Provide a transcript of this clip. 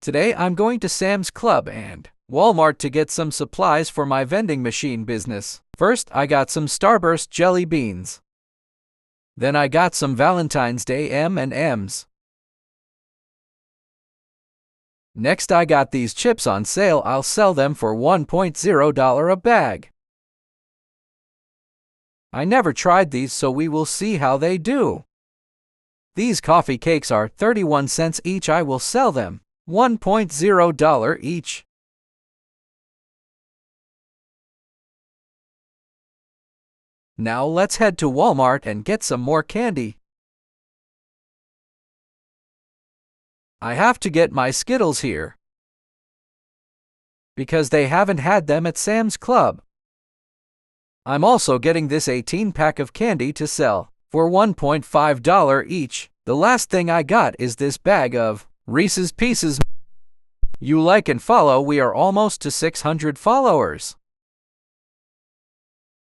Today I'm going to Sam's Club and Walmart to get some supplies for my vending machine business. First, I got some Starburst jelly beans. Then I got some Valentine's Day M&Ms. Next, I got these chips on sale. I'll sell them for $1.0 a bag. I never tried these, so we will see how they do. These coffee cakes are 31 cents each. I will sell them $1.0 each. Now let's head to Walmart and get some more candy. I have to get my Skittles here because they haven't had them at Sam's Club. I'm also getting this 18-pack of candy to sell for $1.5 each. The last thing I got is this bag of Reese's Pieces. You like and follow. We are almost to 600 followers.